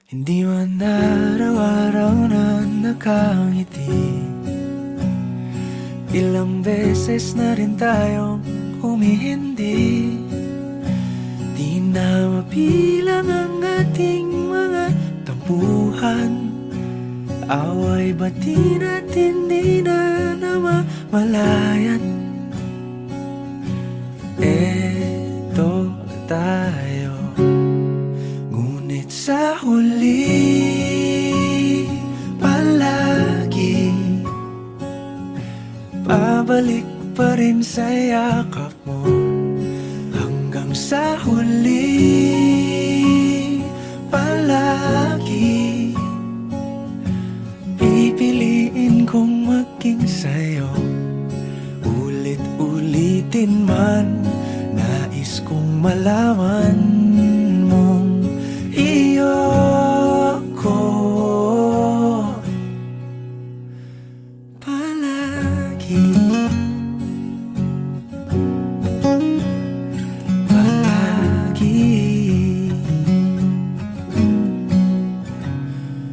Hindi man araw-araw na nakangiti. Ilang beses na rin tayong humihindi. Di na mapilang ang ating mga tampuhan. Away bati natin di na namamalayan. Eto tayo, ngunit sa huli palagi pabalik pa rin sa yakap mo. Hanggang sa huli palagi pipiliin kong maging sa'yo. Ulit-ulitin man, nais kong malaman mong iyo ko palagi. Palagi.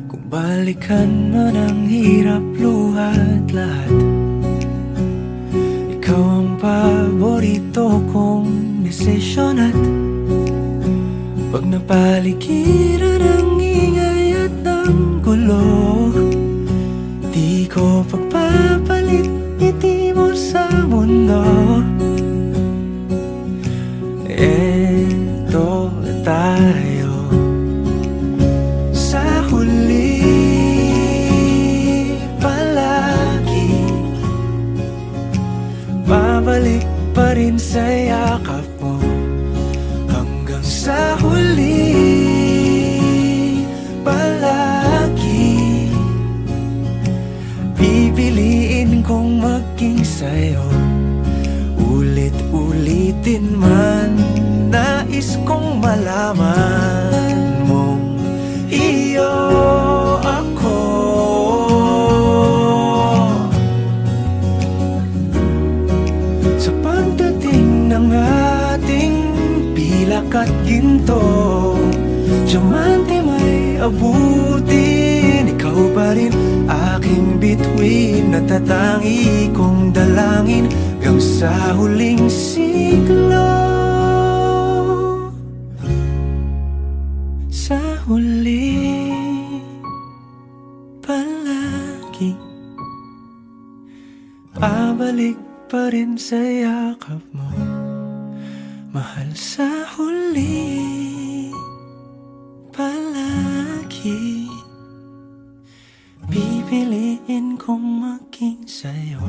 Kung balikan man ang hirap, luhat lahat, ikaw ang paborito kong desisyon. At pag napaligiran ang ingay at ang gulo, di ko pagpapalit ngiti mo sa mundo. Eto tayo sa huli palagi, babalik pa rin sa yakap mo. Hanggang sa huli palagi pipiliin kong maging sa'yo. Ulit-ulitin man, nais kong malaman mong iyo ako. Sa pagdating ng ating pilak at ginto, diamante may abutin, ikaw pa rin aking bituin. Natatangi kong dalangin hanggang sa huling siglo. Sa huli palagi pabalik pa rin sa yakap mo, mahal. Sa huli palagi pipiliin kong maging sa'yo.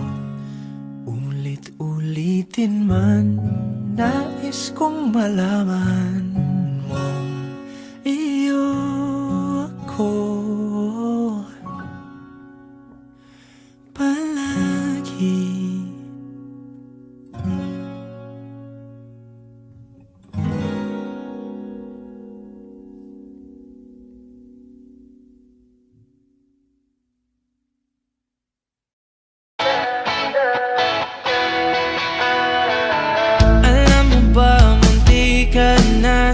Ulit-ulitin man, nais kong malaman mong iyo ako palagi.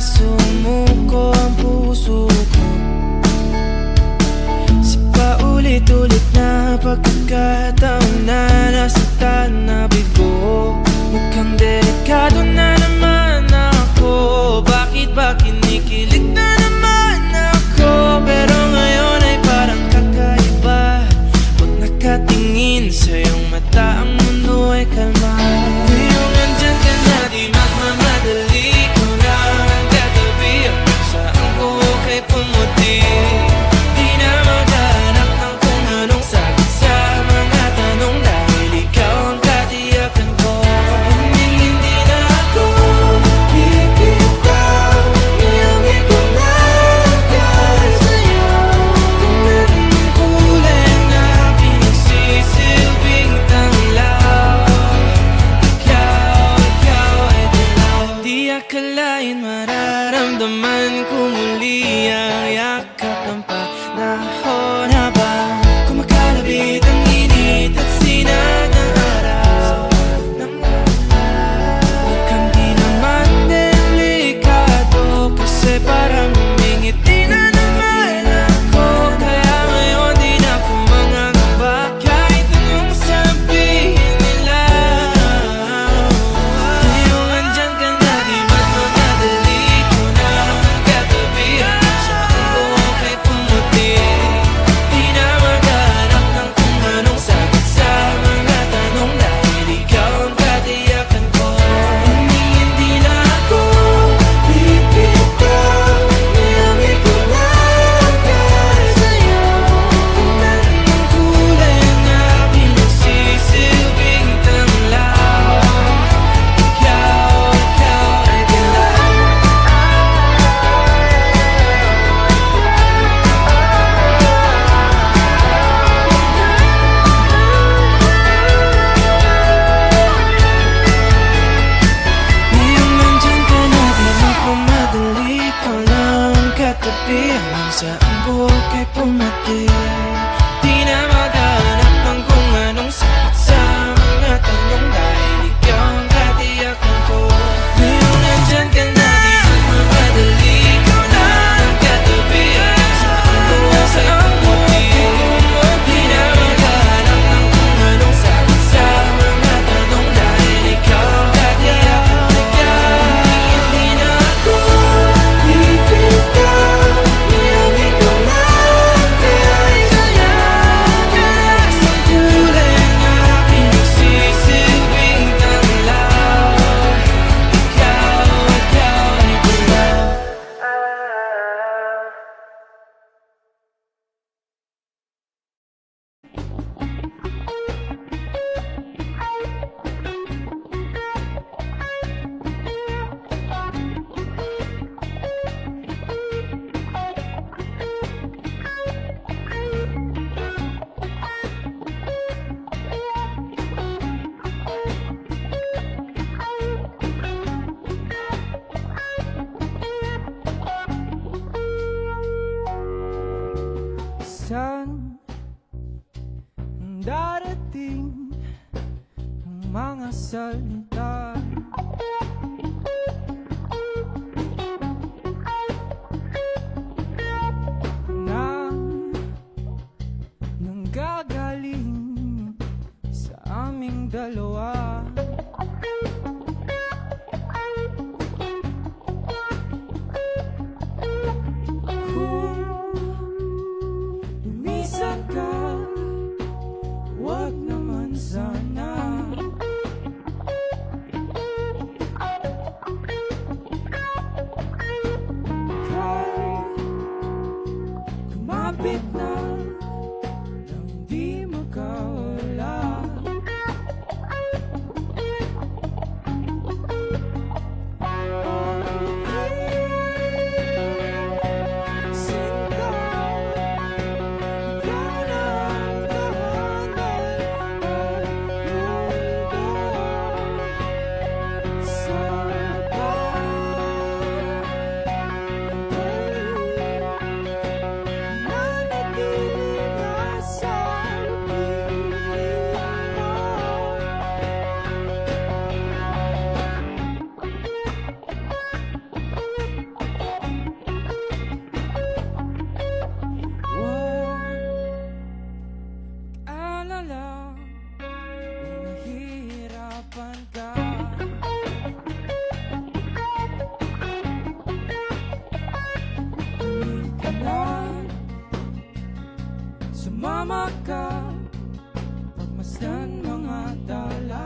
Sumuko ang puso ko sa paulit-ulit na pagkakataon na nasaktan na bigo. Mukhang delikado na naman ako. Bakit ba kinikilig na naman ako? Pero ngayon ay parang kakaiba. Pag nakatingin sa iyong mata, ang mundo ay kalma. Ngayong andyan ka na, di magmamadali. Pumuti, di na maghanap ng kung anong sagot sa mga tanong, dahil ikaw ang katiyakan ko. Hindi na ako salita. Nanggagaling sa aming dalawa. Kung lumisan ka, wag naman sana. Kahit kumapit na nang di makawala. Kung nahihirapan ka, hindi ka na, sumama ka, pagmasdan mga tala.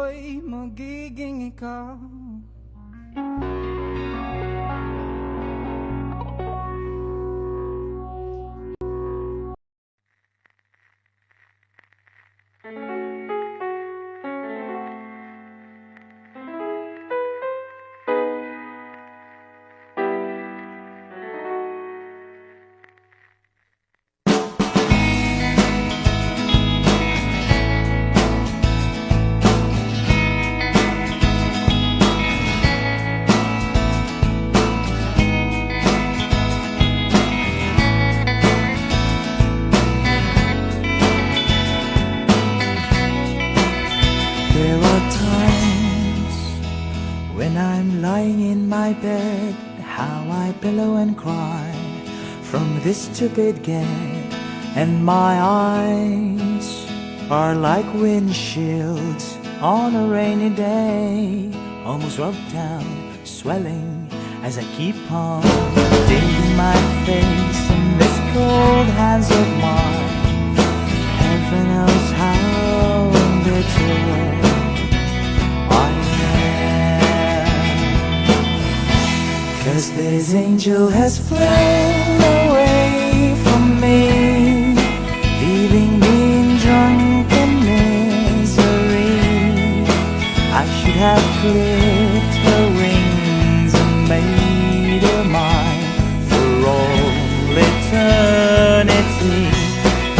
ako'y magiging ikaw. There are times when I'm lying in my bed, how I pillow and cry from this stupid game, and my eyes are like windshields on a rainy day, almost rubbed down, swelling as I keep on digging my face in this cold hands of mine. Heaven knows how bitter I am, 'cause this angel has flown away from me, leaving me in drunken misery. I should have clipped her wings and made her mine for all eternity.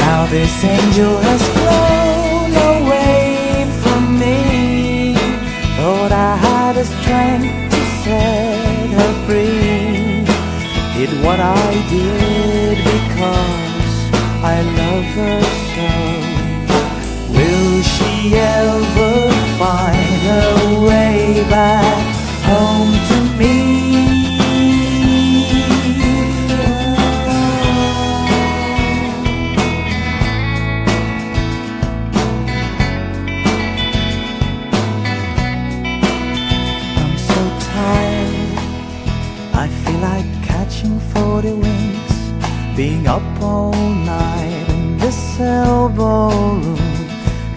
Now this angel has flown away from me. Thought I had the strength to set her free. Did what I did because I love her so. Will she ever find her way back home to me? I feel like catching 40 wings, being up all night in this elbow room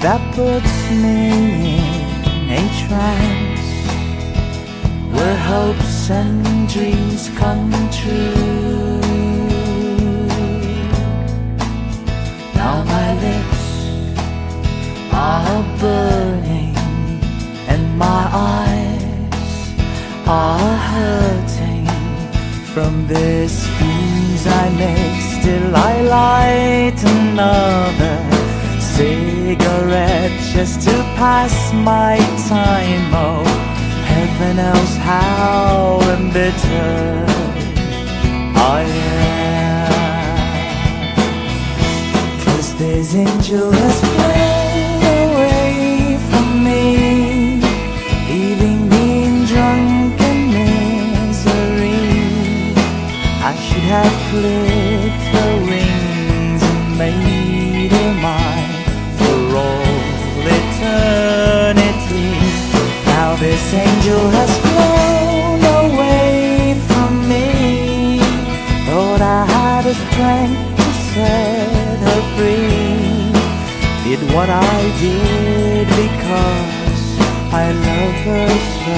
that puts me in a trance, where hopes and dreams come true. Now my lips are burning and my eyes are hurting from this fuse I make. Still I light another cigarette just to pass my time. Oh, heaven knows how embittered I am, 'cause this angel has flown away from me, leaving me in drunken misery. I should have clipped her wings and made her mine for all eternity. Now this angel has flown away from me. Thought I had the strength to set her free. Did what I did because I love her so.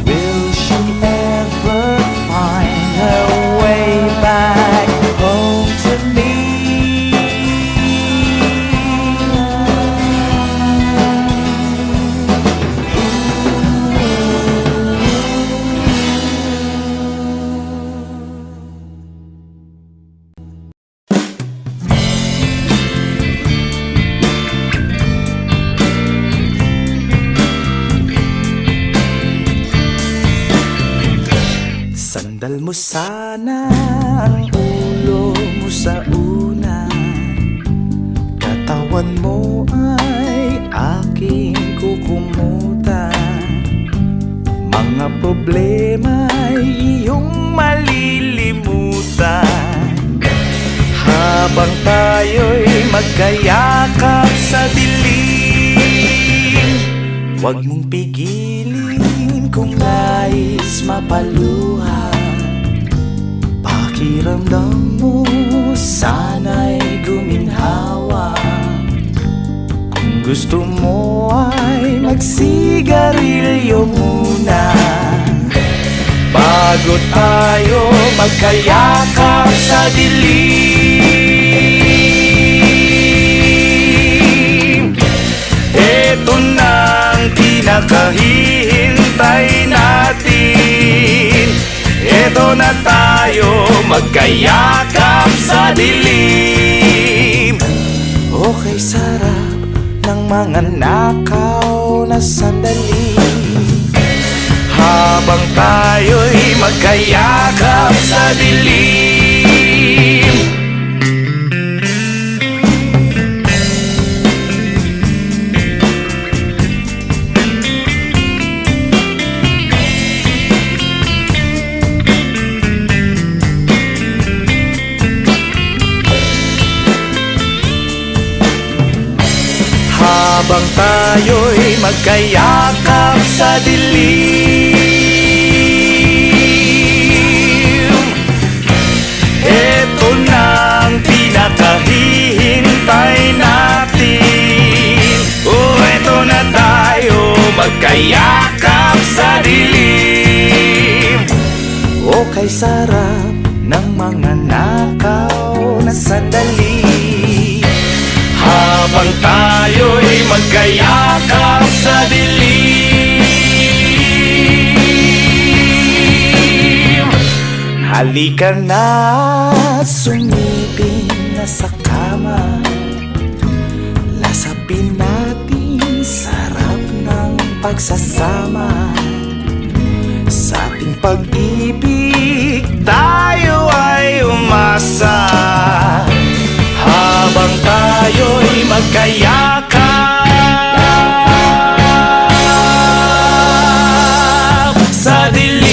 Will she ever find her way back home to me? Sandal mo sana ang ulo mo sa unan, katawan mo ay aking kukumutan. Mga problema ay iyong malilimutan, habang tayo'y magkayakap sa dilim. Huwag mong pigilin kung nais mapaluha. Pakiramdam mo sana'y guminhawa. Kung Gusto mo ay magsigarilyo muna bago tayo magkayakap sa dilim. Ito na ang pinakahihintay natin. Ito na tayo magkayakap sa dilim. Okay, sarap ng mga nakaw na sandali habang tayo'y magkayakap sa dilim. Habang tayo'y magkayakap sa dilim. Ito na ang pinakahihintay natin. Oh, ito na tayo magkayakap sa dilim. Oh, kay sarap ng mga nakaw na sandali habang tayo'y magkayakap sa dilim. Halika na, sumipin na sa kama. Lasapin natin sarap ng pagsasama. Sa ating pag-ibig tayo ay umasa habang tayo'y magkayakap sa dilim.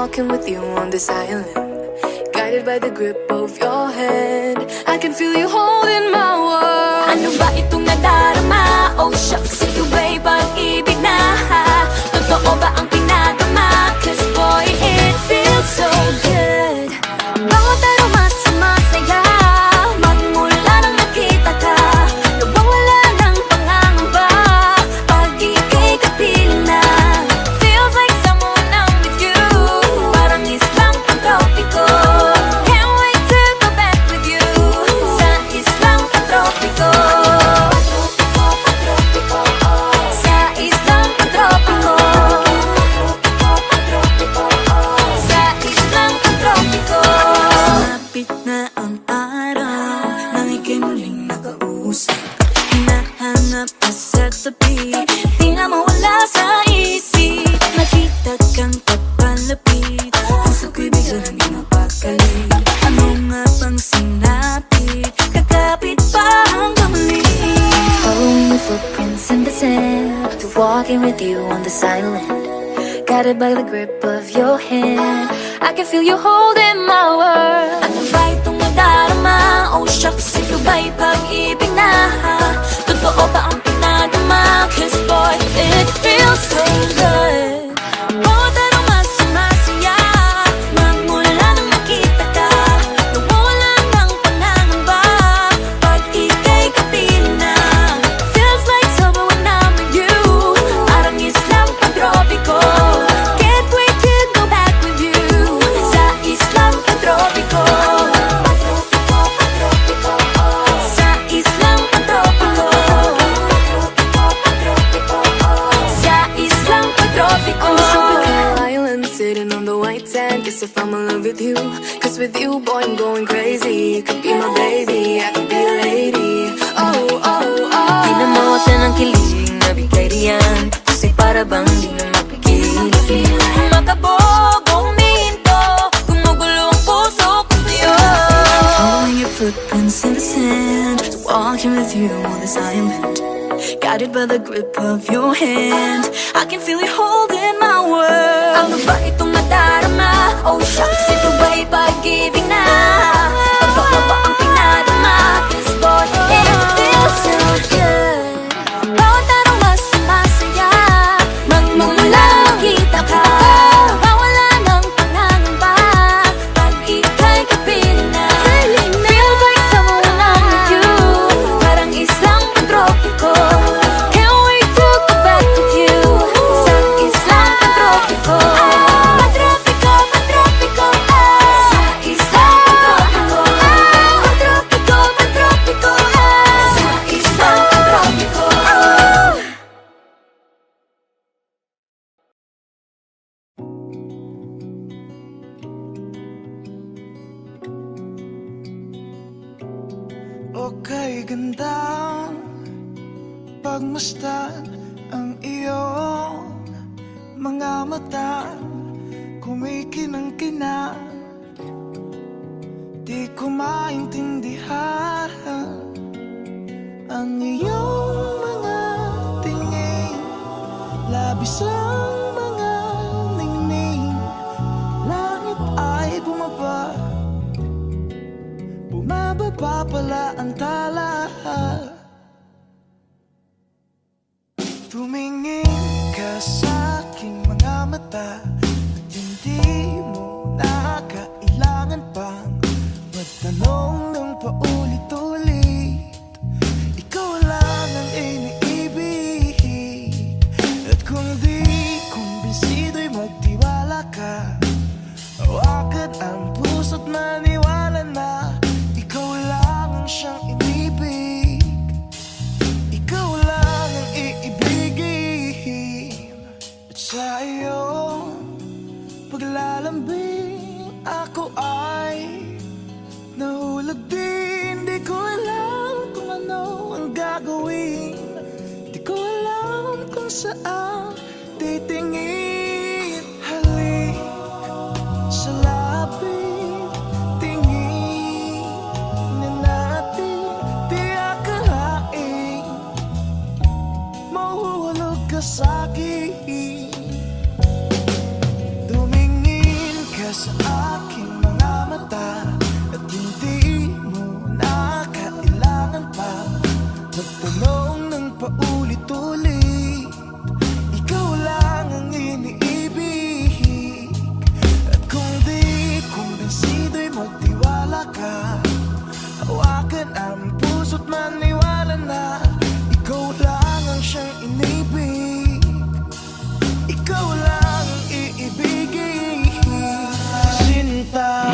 Walking with you on this island, guided by the grip of your hand. I can feel you holding my world. Ano ba itong nadarama? Oh shucks, ito ba'y pag-ibig na? Totoo ba ang pinagama? Cause boy, it feels so good. Bawat aroma sumasaya, magmula nang nakita ka. Nawawala ng pangangamba pag ika'y kapiling na. Feels like someone I'm with you, parang islang pantropiko. Can't wait to go back with you sa islang pantropiko. Sa islang pantropiko. Sa islang pantropiko. Sumapit na ang araw nang ika'y muling nakausap. Hinahanap ka sa tabi, di na mawala sa isip. Nakita kang papalapit, puso ko'y bigla naging mapakali. Ano nga bang sinapit, kakapit pa hanggang muli. Following the footprints in the sand, to walking with you on this island, guided by the grip of your hand. I can feel you holding my world. Ano ba itong nadarama? Oh shucks, ito ba'y pag-ibig na? Totoo ba ang pinagama? Cause boy, it feels so good. Bawat aroma sumasaya, magmula nang nakita ka. Nawawala ng pangangamba pag ika'y kapiling na. Feels like summer when I'm with you, parang islang pantropiko. Can't wait to go back with you sa islang pantropiko. Sa Cause with you, boy, I'm going crazy. You could be my baby, I could be a lady. Oh, oh, oh. Di na mawata ng kilig na bigay diyan. Kasi para bang di na mapigil. Makabog o huminto, gumugulo ang puso ko sa'yo. Following your footprints in the sand, walking with you on this island, guided by the grip of your hand. I can feel you holding my world. Ano ba itong nadarama? Oh shucks, ito ba'y pag-ibig na? Pagkaka ba ang pinadama? This boy, it feels so good. Bawat araw mas masaya, magmumula makita ka. Mawala ng pangangamba, pag ika'y kapiling na. Feels like someone I'm with you, parang islang tropiko. Can't wait to go back with you, sa islang tropiko. Patropiko, patropiko, sa islang tropiko. Patropiko, patropiko, sa islang tropiko. Okay, gandang pagmasdan ang iyong mga mata, kumikinang-kinang. Di ko maintindihan ang iyong mga tingin, labis ang mga ningning. Langit ay bumaba, bumababa pala ang tala. Tumingin ka sa aking mga mata, at hindi mo na kailangan pang magtanong ng paulit-ulit. Ikaw lang ang iniibig, at kung di kumbinsido'y magtiwala ka. Hawakan ang puso't maniwala na ikaw lang ang siyang inibig. Ikaw lang ang iibigin. At sa iyong paglalambing, ako ay nahulog din. Di ko alam kung ano ang gagawin, di ko alam kung saan titingin. Halik sa lapit, tingin na natin, di akalain mahuhulog ka sa'kin. Tumingin ka sa aking mga mata, at hindi mo na kailangan pa magtanong ng paulit-ulit. Ikaw lang ang iniibig, at kung di kumbinsido'y magtiwala ka. Hawakan ang puso't maniwala na ikaw lang ang siyang inibig. Ikaw lang ang iibigin, sinta.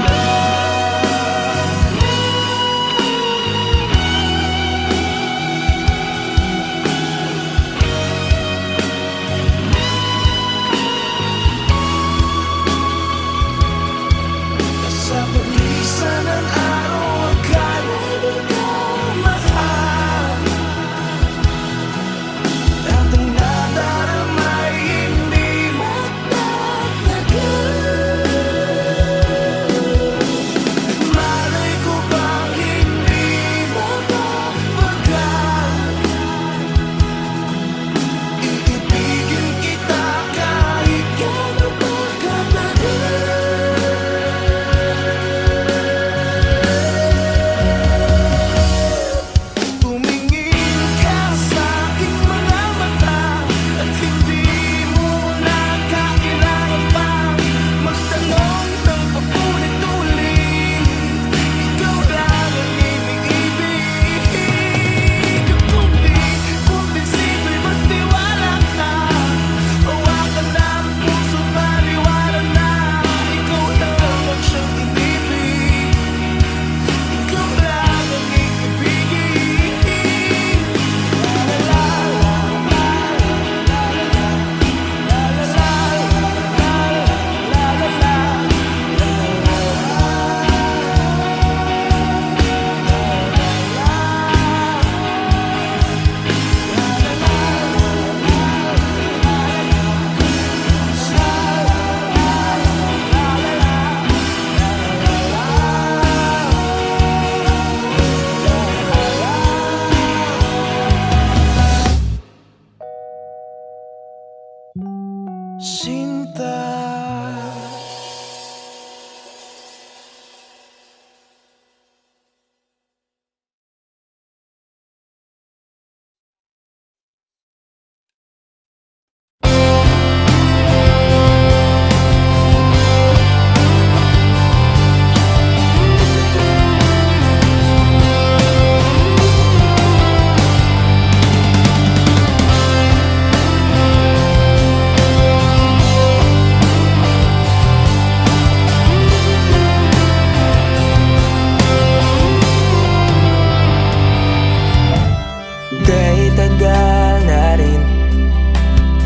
Kahit tagal na rin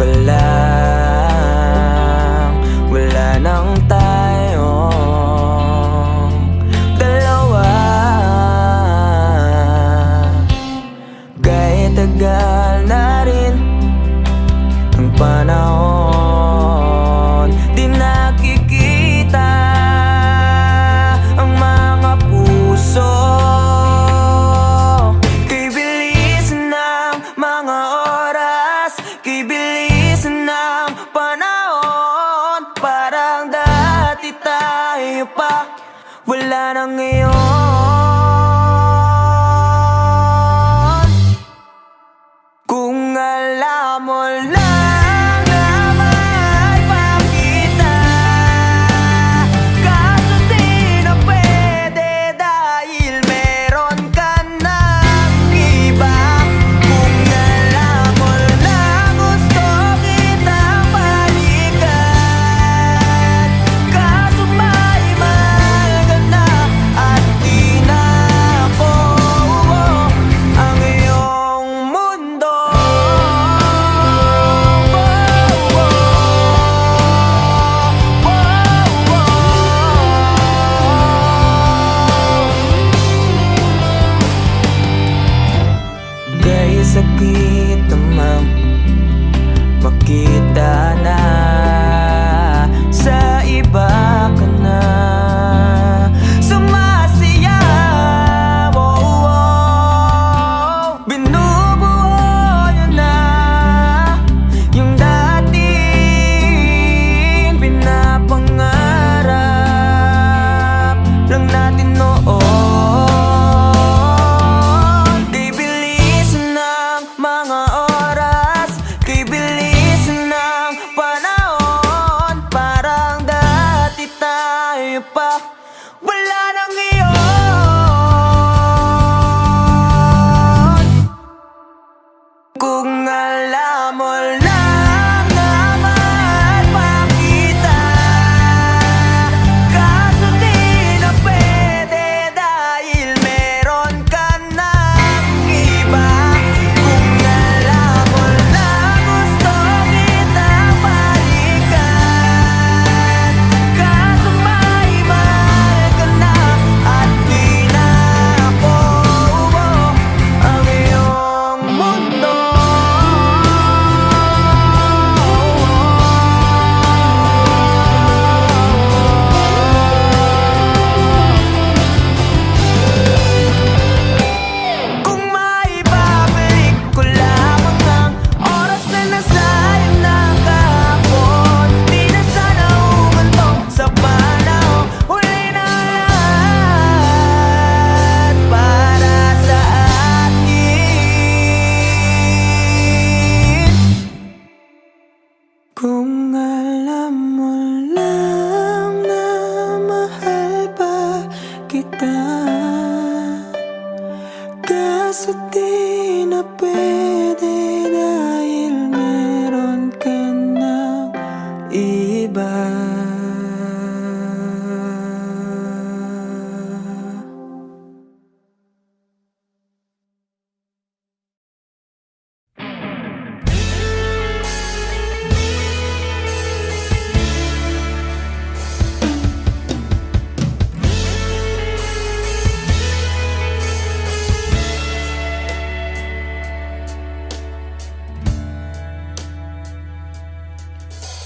palang wala nang tayong dalawa. Kahit tagal na rin ang panahon, di nakikita ang mga puso. Kay bilis ng mga oras, kay bilis ng panahon, parang dati tayo pa, wala na ngayon. Kung alam mo lang na mahal pa kita, kaso di na pwede dahil meron ka ng iba. Kung alam mo lang gusto kitang balikan, kaso may mahal ka na at di na ako ang iyong mundo. Kaya sakit namang makita na sa iba ka na sumasayaw. Binubuo niyo na yung dating pinapangarap lang natin noon. Kay bilis ng mga oras, kay bilis ng panahon, parang dati tayo pa, wala na ngayon. Kung alam mo lang na mahal pa kita, kaso di na pwede dahil meron ka ng iba. Kung alam mo lang gusto kitang balikan, kaso may mahal ka na at di na ako ang iyong mundo. Kung maibabalik ko lamang ang oras na nasayang na kahapon, di na sana umanto sa panahon. Huli na lahat para sa akin. Kung alam mo lang na mahal pa kita, kaso di na pwede dahil meron ka ng iba.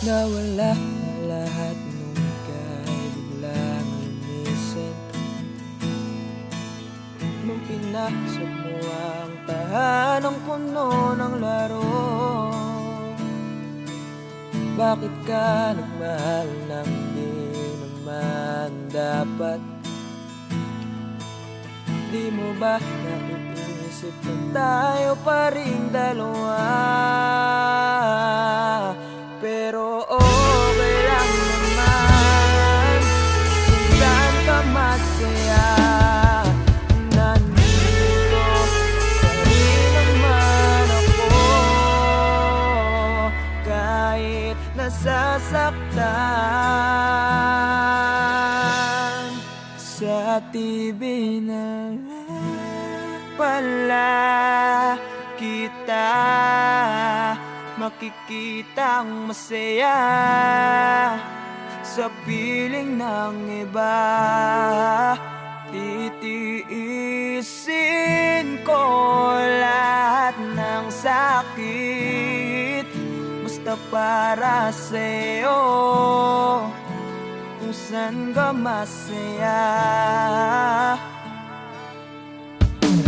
Nawala na lahat nung ika'y biglang lumisan, nung pinasok mo ang tahanang puno ng laro. Bakit ka nagmahal nang di naman dapat? Di mo ba naiisip na tayo pa rin dalawa? Pero okay lang naman kung saan ka masaya. Nandito pa rin naman ako, kahit nasasaktan. Sa TV na lang pala makikitang masaya sa piling ng iba. Titiisin ko lahat ng sakit, basta para sa'yo, kung saan ka masaya.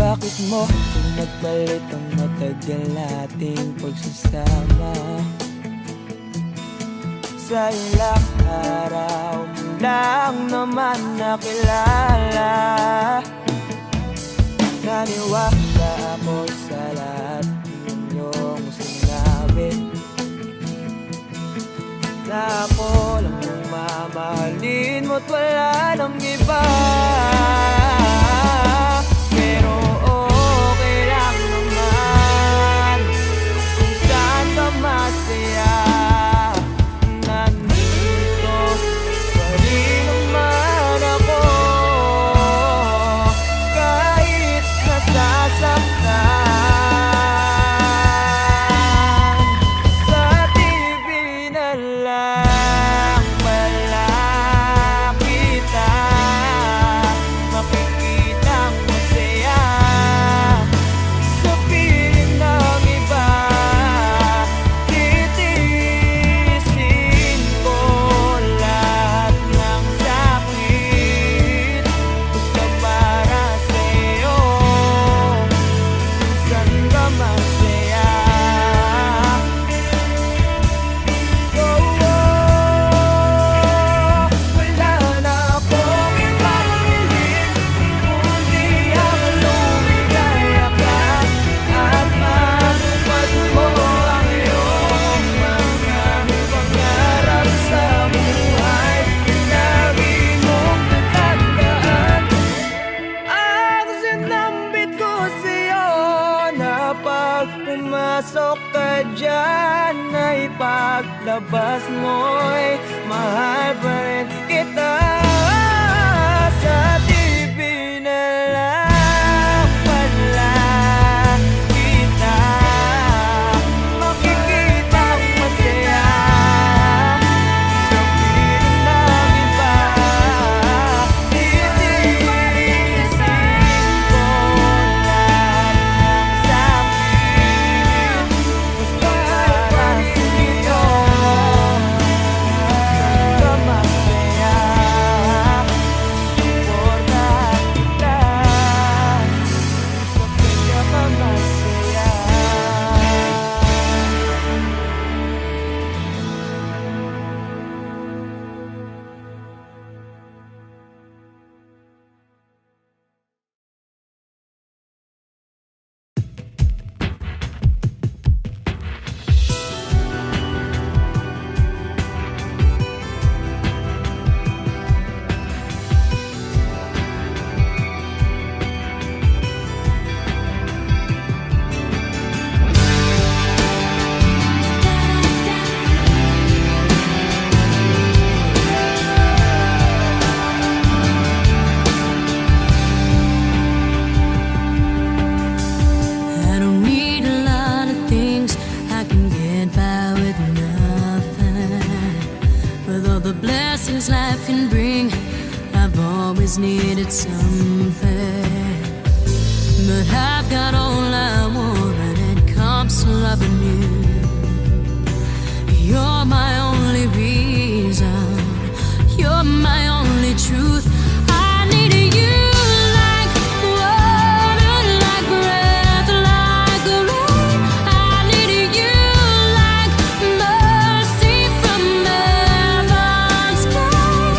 Bakit mo pinagpalit ang matagal nating pagsasama? Sa ilang araw mo lang naman nakilala. Naniwala ako sa lahat ng iyong sinabi, na ako lang ang mamahalin mo't wala nang iba. Pero okay lang naman kung saan ka masaya. Nandito pa rin naman ako, kahit nasasaktan. Sa TV na lang pala kita makikitang masaya sa piling ng iba. Titiisin ko lahat ng sakit, basta para sa'yo, kung saan ka masaya. Wala na akong ibang hiling kundi ang lumigaya ka at matupad mo ang iyong mga pangarap sa buhay. Lagi mong tatandaan ang sinambit ko sa'yo, na pag pumasok ka dyan ay paglabas mo'y mahal pa rin kita. Sa TV na lang pala kita makikitang masaya sa piling ng iba. Titiisin ko lahat ng sakit, basta para sa'yo, saan ka masaya. Suportahan kita sa pinakamasaya. I don't need a lot of things, I can get by with nothing. With all the blessings life can bring, I've always needed something. But I've got all I want when it comes to loving you. You're my only reason, you're my only truth. I need you like water, like breath, like rain. I need you like mercy from heaven's sky.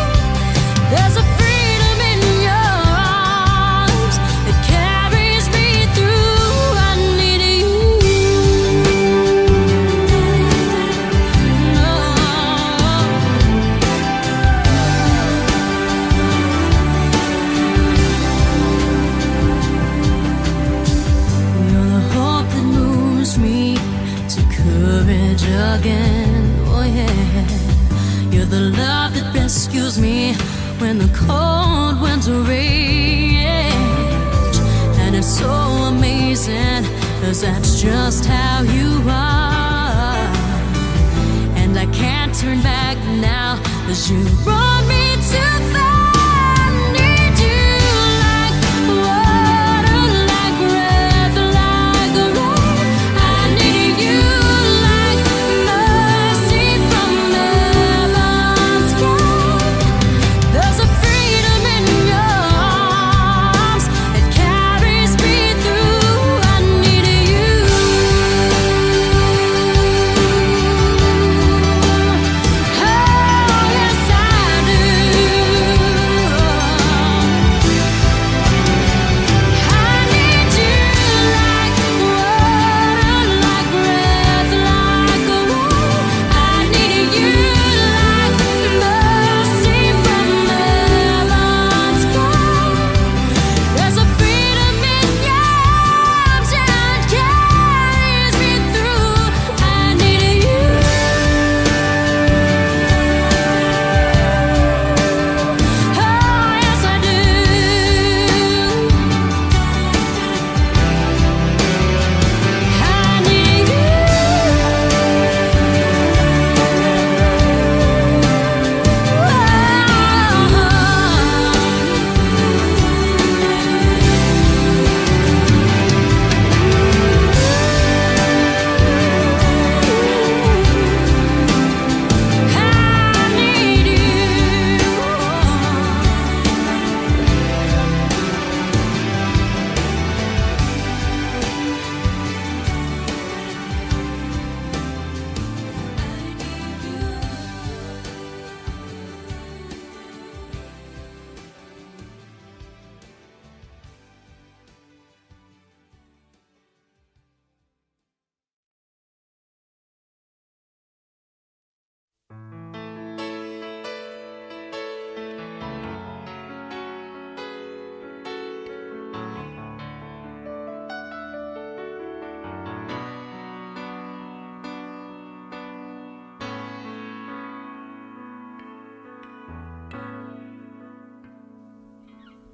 There's a freedom in your arms that carries me through. I need you. No. You're the hope that moves me to courage again. Oh yeah. You're the love that rescues me when the cold winter rage. And it's so amazing, 'cause that's just how you are. can't turn back now, 'cause you brought me too far. I need you like water, like breath, like rain. I need you like mercy from heaven's gate. There's a freedom in your arms that carries me through. I need you. Oh, yes, I do. I need you like water, like breath, like rain. I need you like mercy from heaven's gate. There's a freedom in your arms that carries me through. I need you. Oh, yes, I do. I need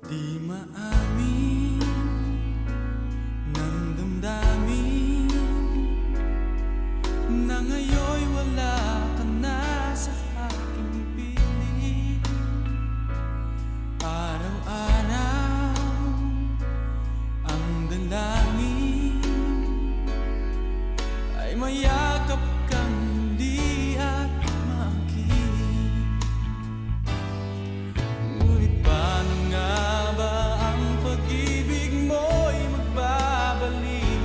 Di maamin ng damdamin na ngayon'y wala ka na sa aking piling. Araw-araw ang dalangin ay mayakap kang muli at makinig. Ngunit paano nga ba ang pag-ibig mo'y magbabalik?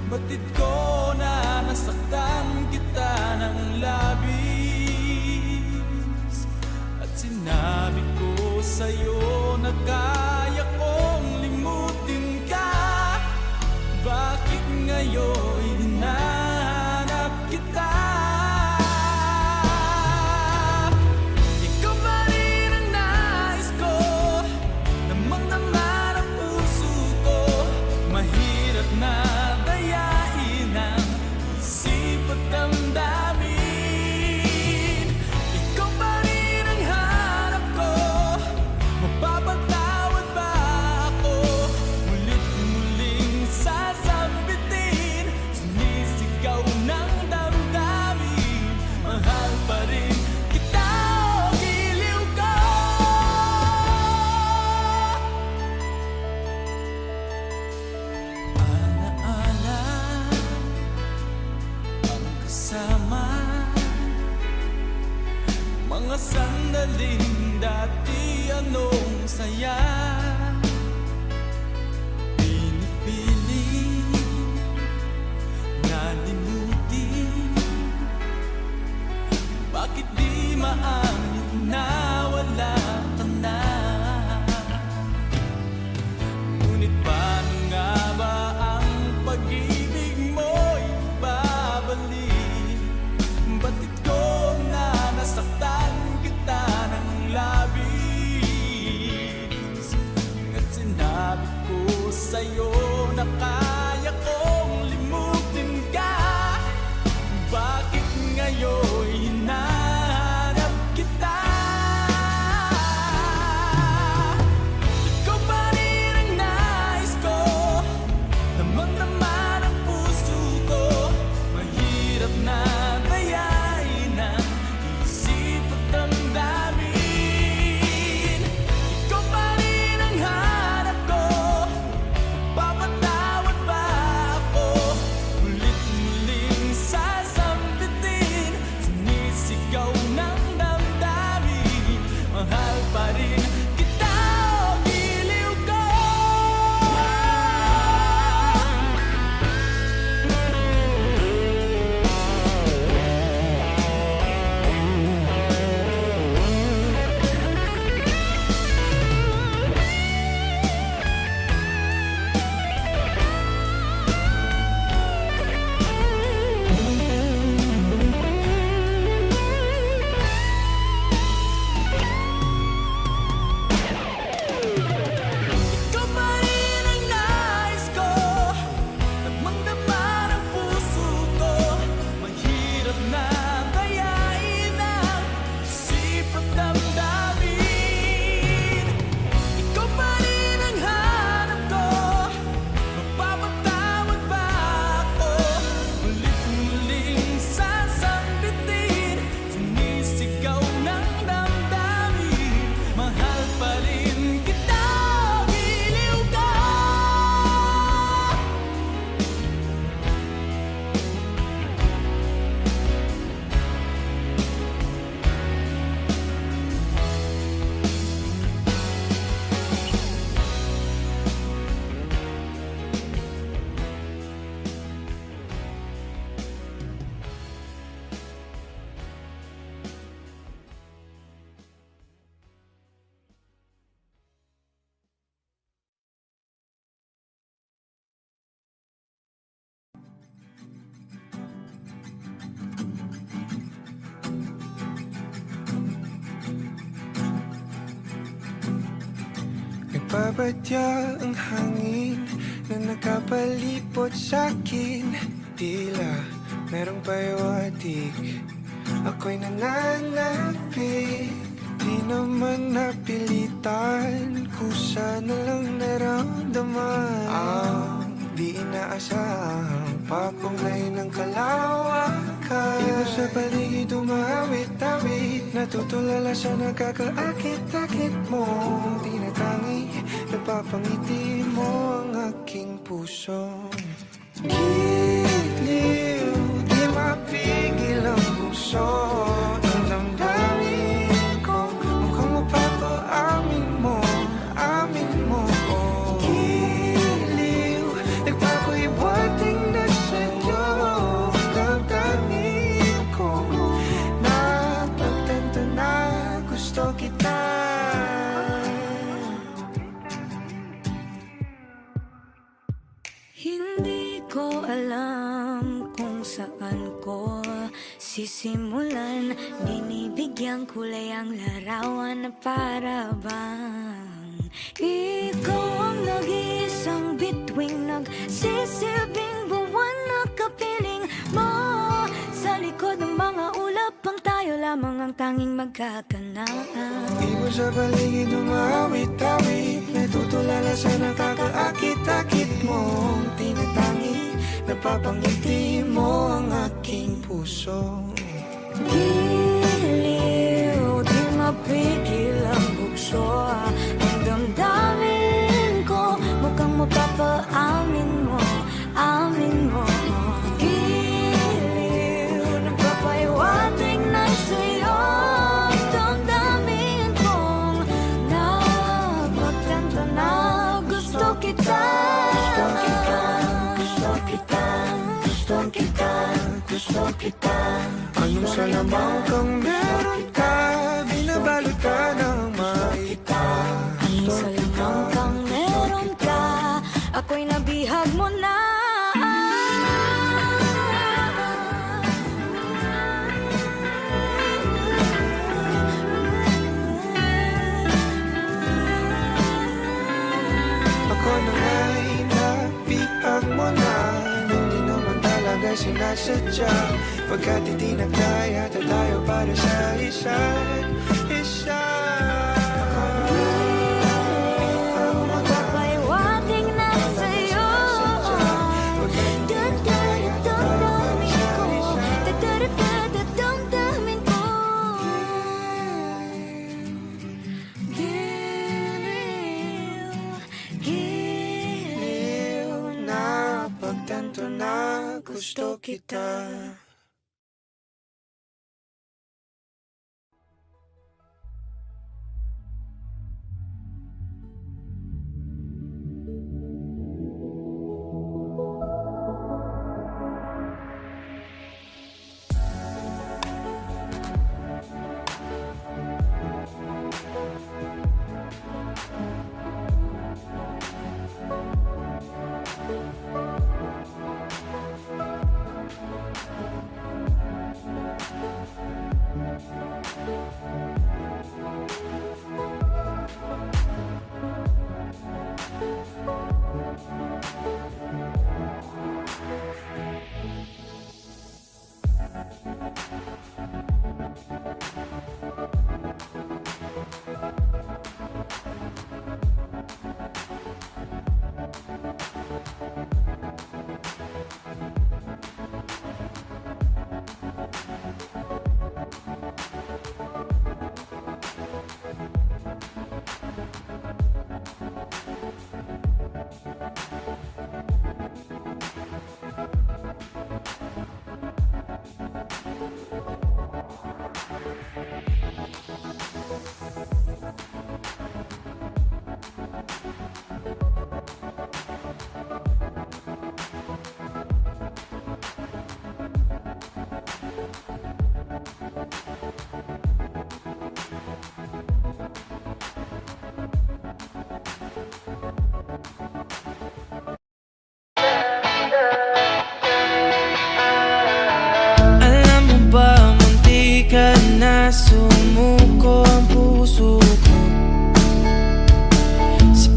Batid ko na nasaktan kita ng labis, at sinabi ko sa'yo na kaya kong limutin ka. Bakit ngayon hinahanap kita? Ikaw pa rin ang nais ko, damang-dama ng puso ko. Mahirap na dayain ang isip at damdamin. Ikaw pa rin ang hanap ko, mapapatawad ba ako? Mulit-muling sasabitin, sumisigaw ng damdamin. Mahal pa rin kita, o giliw ko. Alaala ang kasama, mga sandaling dati anong saya. Pinipili na limutin, bakit di maamin na wala ka na? Ngunit paano nga ba ang pag-ibig mo'y babalik? Batid ko na nasaktan kita ng labis, at sinabi ko sa'yo na kaya kong limutin ka. Bakit ngayon hinahanap kita? Nagbabadya ang hangin na nakapalipot sa'kin. Tila merong payawatig, ako'y nananapig. Di naman napilitan, kusa na lang naramdaman ang di inaasahang papunglay ng kalawakan. Iba sa paligid umawit-awit, natutulala sa nakakaakit-akit mo. Tinatangi, napapangiti mo ang aking puso. Giliw, di mapigil ang puso. Ang damdamin ko, mukhang mapapaamin mo, amin mo. Giliw, nagpapahiwating na sa'yo. Ang damdamin ko, napagtanto na gusto kita. Hindi ko alam kung saan ko sisimulan. Binibigyan kulay ang larawan na para bang ikaw ang nag-iisang bituing, nagsisilbing buwan na kapiling mo. Sa likod ng mga ulap pang tayo lamang ang tanging magkakanaan. Iba sa paligid umawit-awit, natutulala sa nakakaakit-akit mo. Tinatangi, napapangiti mo ang aking puso. Giliw, di mapigil ang bukso. Ang damdamin ko, mukhang mapapaamin mo, amin mo. Giliw, nagpapahiwatig na sa'yo. Ang damdamin kong napagtanto na gusto kita. Gusto kita, gusto kita, gusto kita. Anong salamang kang meron ka, binabalot ka ng maita. Anong salamang kang meron ka, ako'y nabihag mo na. Ako na nga'y napihag mo na, nung di naman talaga sinasadya. Pagkat itinagdaya tayo para sa isa't isa. Papahiwatig na sa'yo. Dadamdamin ko, dadamdamin ko. Giliw, giliw na Napagtanto na gusto kita. sumuko ang puso ko sa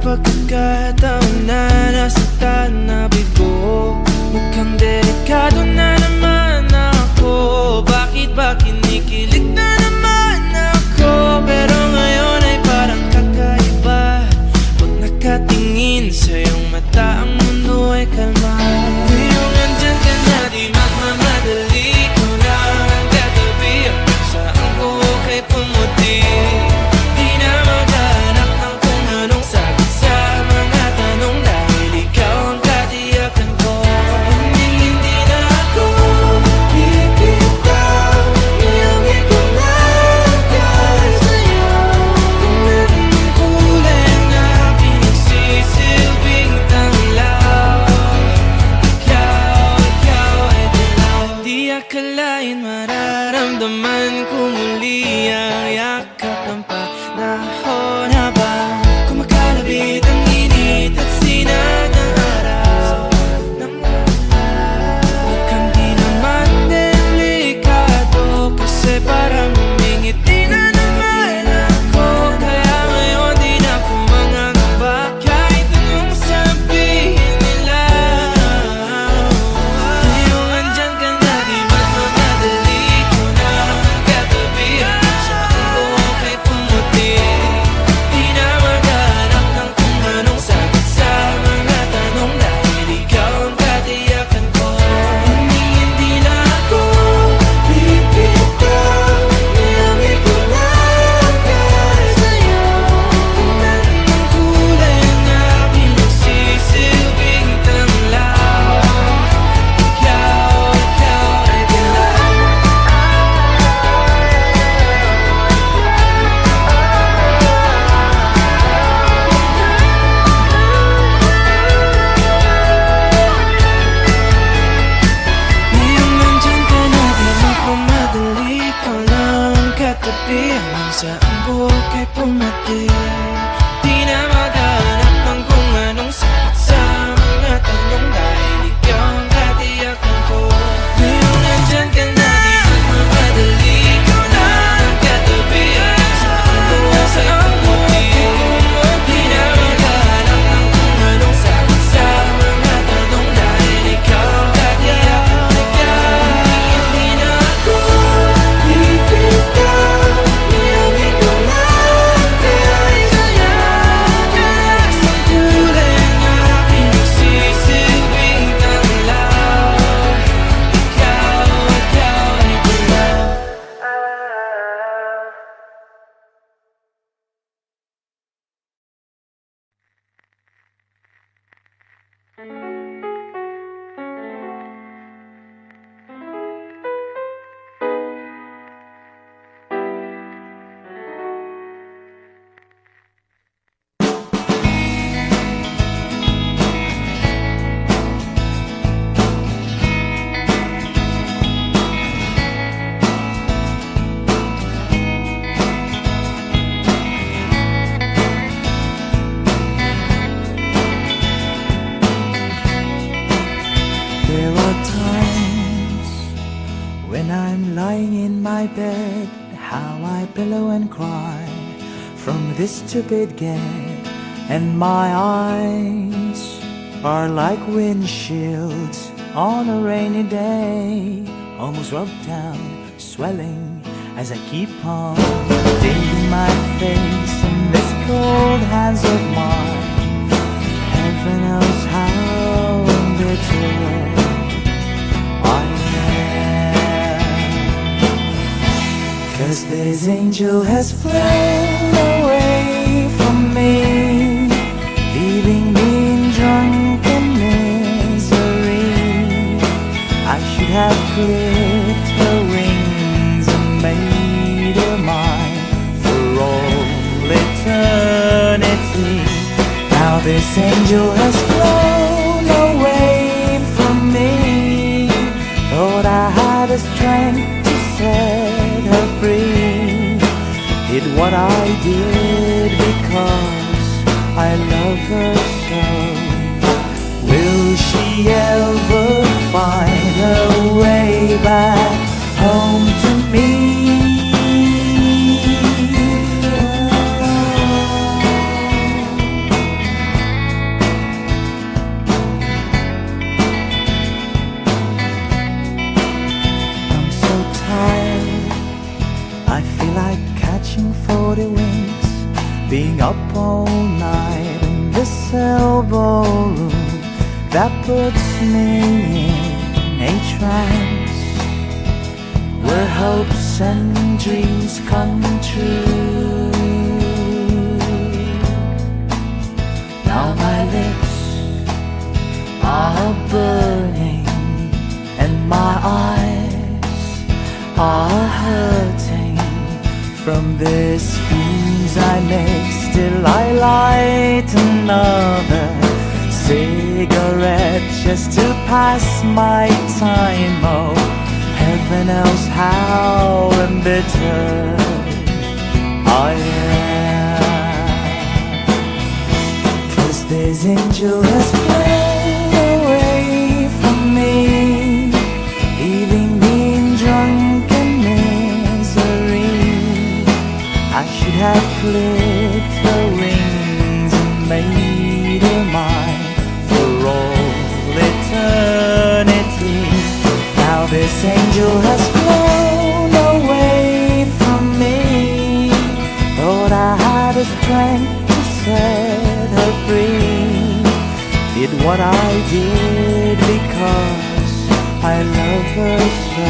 pagkakataon na nasaktan na bigo. Mukhang delikado na naman ako. Bakit ba kinikilig na naman ako? Pero ngayon ay parang kakaiba. Pag nakatingin sa iyong mata, ang mundo ay kalma. Ngayong nandyan ka na, di magmamadali. Ikaw na ang katabi, saan ko kay pumuti. Di na maghanap ng kung anong sagot sa mga tanong, dahil ikaw ang katiyakan ko. Hindi na ako bibitaw, iyong ikaw na dahil sa'yo. Kung meron ng kulay ang aking nagsisilbing tanglaw, ikaw ay dilaw. Di akalain mararamdaman ko muli ang yakap ng panahon habang kumakalabit ang init at sinag ng araw ng mula. Mukhang di naman delikado, kasi parang umingiti na naman ako. Kaya ngayon di na ako mangangamba, kahit anong sabihin nila. Ngayong andyan ka na, di magmamadali. Ikaw na ang katabi, saan ko kay pumuti. Di na maghanap ng kung anong sagot sa mga tanong, dahil ikaw ang katiyakan ko. Hindi na ako bibitaw, iyong ikaw na dahil sa'yo. Kung meron ng kulay ang aking nagsisilbing tanglaw, ikaw ay dilaw. Ngayong nandyan ka na, di magmamadali. Ikaw lang ang katabi, hanggang saan buhok ay pumati. Di na maghanap ng kung anong sagot sa mga tanong, dahil ikaw ang katiyakan ko. Ngayong nandyan ka na, di magmamadali. Ikaw lang ang katabi, hanggang saan buhok ay pumati. Di na maghanap ng kung anong sagot sa mga tanong, dahil ikaw ang katiyakan ko. Hindi na ako bibitaw, iyong ikaw na dahil sa'yo. Kalas ang kulay ang aking nagsisilbing tanglaw, ikaw ay dilaw. There are times when I'm lying in my bed, how I pillow and cry from this stupid gag, and my eyes are like windshields on a rainy day, almost rubbed down, swelling as I keep on digging my face in this cold hands of mine. Heaven knows how bitter I am, 'cause this angel has flown away from me, leaving me in drunken misery. I should have clipped her wings and made her mine for all eternity. Now this angel has flown away from me. Thought I had the strength to set her free. Did what I did because I love her so. Will she ever find her way back home to me? up all night in this elbow room that puts me in a trance, where hopes and dreams come true. Now my lips are burning and my eyes are hurting from this fumes I make. Still I light another cigarette just to pass my time. Oh, heaven knows how embittered I am, 'cause this angel has flown away from me, leaving me in drunken misery. I should have clipped her wings and made her mine for all eternity. Now this angel has flown away from me. Thought I had the strength to set her free. Did what I did because I love her so.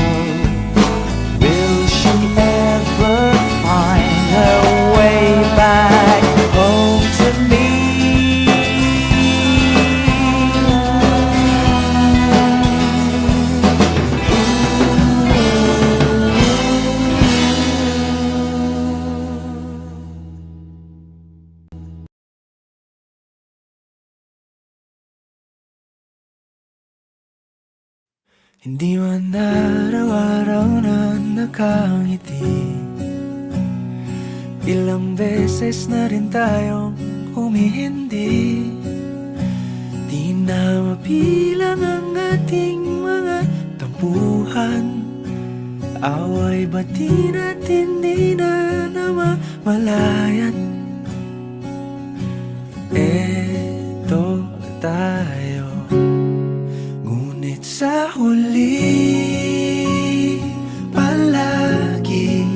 Will she ever find her way back home to me? Hindi man araw-araw na nakangiti, ilang beses na rin tayong humihindi. Di na mabilang ang ating mga tampuhan, away bati natin di na namamalayan. Eto tayo, ngunit sa huli palagi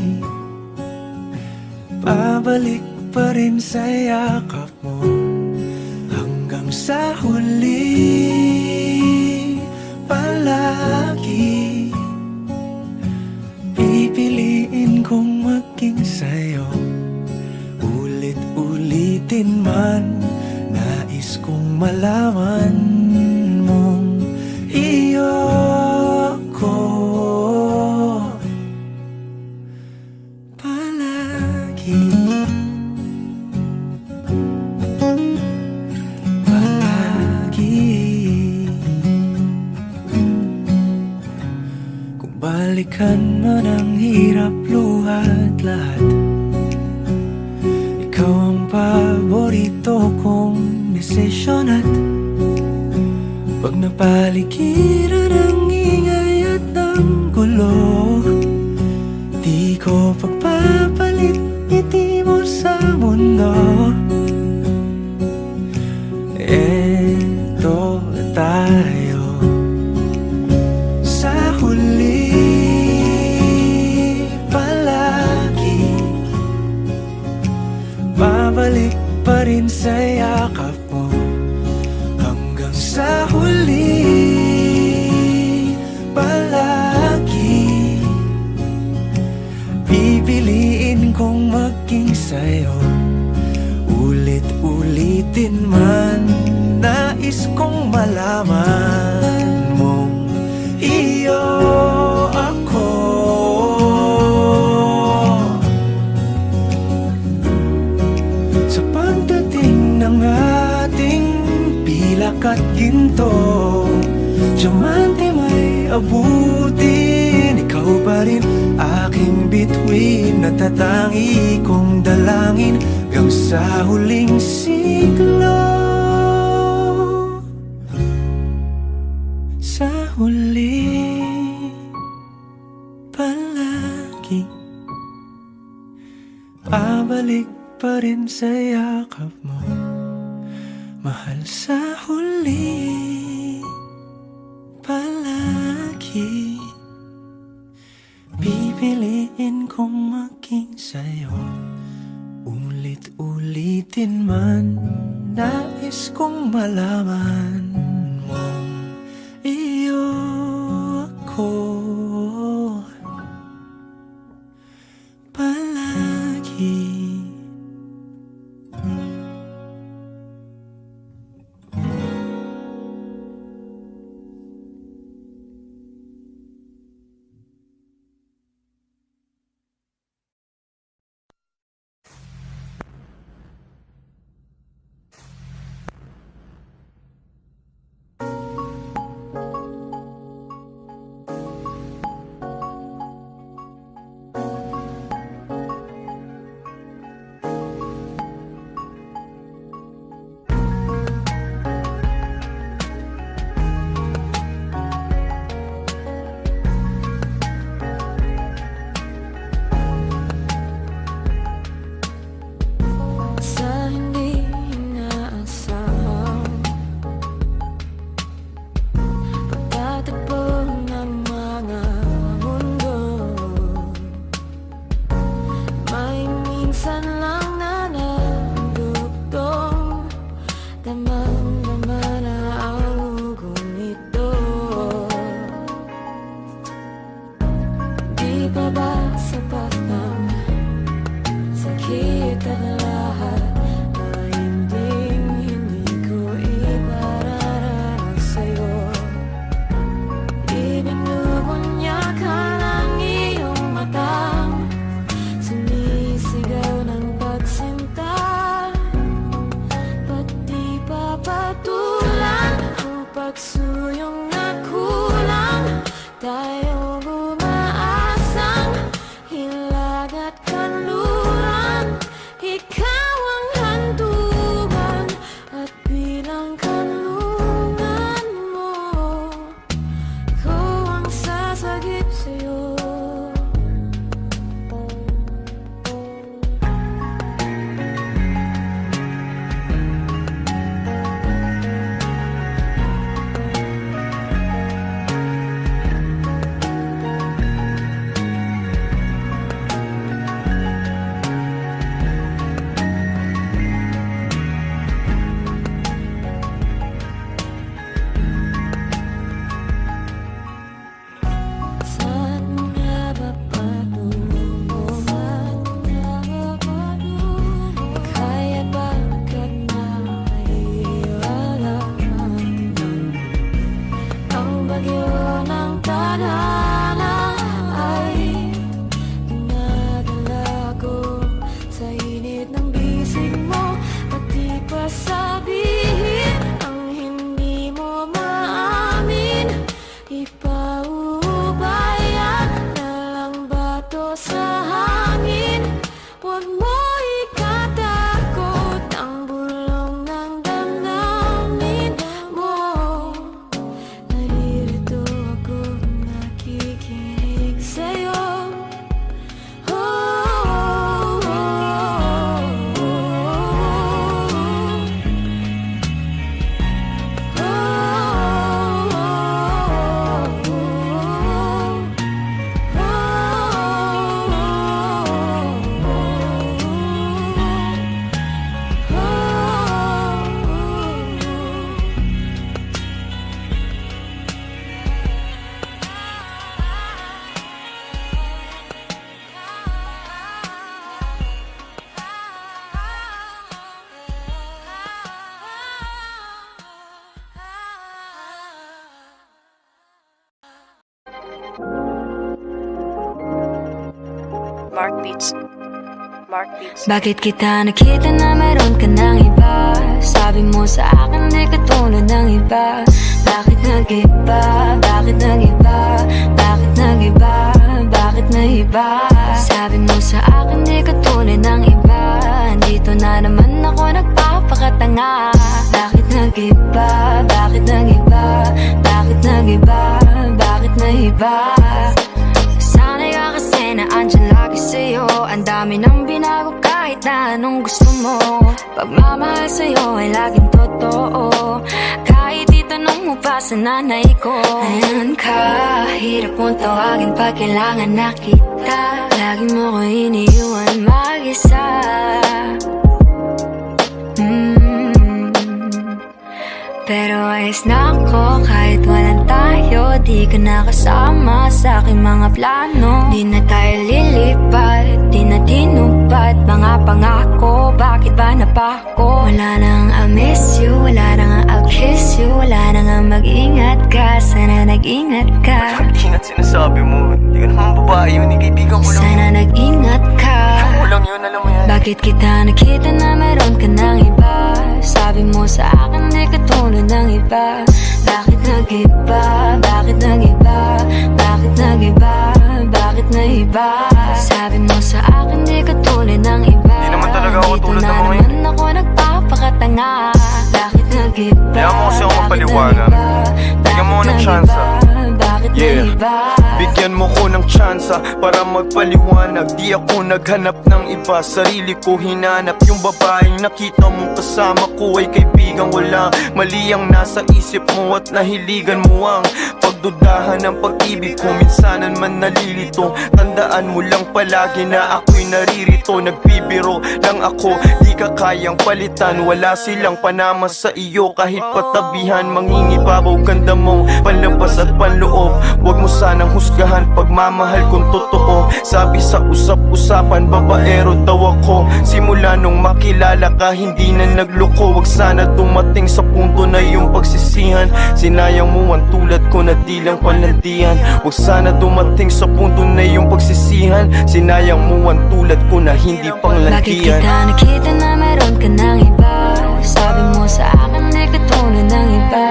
pabalik pa rin sa yakap mo. Hanggang sa huli palagi pipiliin kong maging sa'yo. Ulit-ulitin man, nais kong malaman mong iyo ko palagi. Kung balikan man ang hirap, luhat lahat, ikaw ang paborito kong desisyon. At pag napaligiran ang ingay at ang gulo, di ko pagpapalit ngiti mo sa mundo. Eto tayo sa huli palagi, babalik pa rin sa yakap mo. Hanggang sa huli palagi pipiliin kong maging sa'yo. Ulit-ulitin man, nais kong malaman mong iyo ako. Sa pagdating ng ating pilak at ginto, diamante may abutin, ikaw pa rin aking bituin. Natatangi kong dalangin hanggang sa huling siglo. Sa huli palagi pabalik pa rin sa yakap mo, mahal. Sa huli palagi pipiliin kong maging sa'yo. Ulit-ulitin kong malaman mong iyo ako palagi. Sa hindi inaasahang pagtatagpo ng mga mundo, may minsan lang na nandugtong, damang-dama na ang ugong nito. Di pa ba sapat ang sakit at lahat na hindi ko iparararang sa'yo? Ibinubunyakan ang iyong mata, sumisigaw ng pagsinta, pati papatulan ang pagsuyong na kulang. Tayong umaasang hilag at kanluran, ikaw ang hantungan at bilang kanlungan mo, ko ang sasagip sa'yo. Saan nga ba patungo? Kaya bakit naiiwanan ang bagyo ng tadhana ay dinadala ko sa init ng bisig mo, pati pa sabihin ang hindi mo maamin. Ipaubayan na lang ba to sa hangin? Huwag mo ikatakot ang bulong ng damdamin mo. Naririto ako, nakikinig sa'yo. Oh, oh, oh, Mark Beats. Mark Beats. Bakit kita nakita na meron ka ng iba? Sabi mo sa akin di ka tulad ng iba. Bakit nag-iba? Bakit nag-iba? Bakit nag-iba? Bakit nag-iba? Sabi mo sa akin di ka tulad ng iba. Dito na naman ako nagpapakatanga. Bakit nag-iba? Bakit nag-iba? Bakit nag-iba? Bakit nag-iba? Sana'y ka kasi na andyan lagi sa'yo. Ang dami nang binago kahit na anong gusto mo. Pagmamahal sa'yo ay laging totoo. Kahit itanong mo pa sa nanay ko. Ayan ka, hirap mong tawagin pag kailangan na kita. Lagi mo ko iniiwan mag-isa. Pero ayos na ako kahit walang tayo. Di ka nakasama sa aking mga plano. Di na tayo lilipat, di na tinupad mga pangako. Bakit ba napako? Wala nang I miss you, wala nang I'll kiss you. Wala nang mag-ingat ka, sana nag-ingat ka. Ingat sinasabi mo. Hindi ka naman babae yun, kaibigan ko lang. Sana nag-ingat ka. Ako lang yun, alam mo yan. Bakit kita nakita na meron ka ng iba? Sabi mo sa akin di katulad ng iba. Bakit nag-iba? Bakit nag-iba? Bakit nag-iba? Bakit nag-iba? Sabi mo sa akin di katulad ng iba. Di naman talaga ako tulad ng mga Dito na naman ako nagpapakatanga. Bakit nag-iba? Kaya mo kasi ako Bakit mapaliwanag. nag-iba? Bigyan mo ako ng Bakit tsansa. nag-iba? Bakit Yeah. nag-iba? Bigyan mo ko ng tsansa para magpaliwanag. Di ako naghanap ng iba, sarili ko hinanap. Yung babaeng nakita mong kasama ko ay kaibigan. Wala mali ang nasa isip mo at nahiligan mo ang pagdudahan ng pag-ibig ko. Minsanan man nalilito, tandaan mo lang palagi na ako'y naririto. Nagbibiro lang ako, di ka kayang palitan. Wala silang panama sa iyo kahit patabihan. Mangingibabaw ganda mong panlabas at panloob. Huwag mo sanang husgahan pagmamahal kung totoo. Sabi sa usap-usapan, babaero daw ako. Simula nung makilala ka, hindi na nagloko. Huwag sana dumating sa punto na yung pagsisihan. Sinayang mo ang tulad ko na di lang palandian. Huwag sana dumating sa punto na yung pagsisihan. Sinayang mo ang tulad ko na hindi Bakit panglandian. kita nakita na meron ka ng iba? Sabi mo sa akin di katulad ng iba.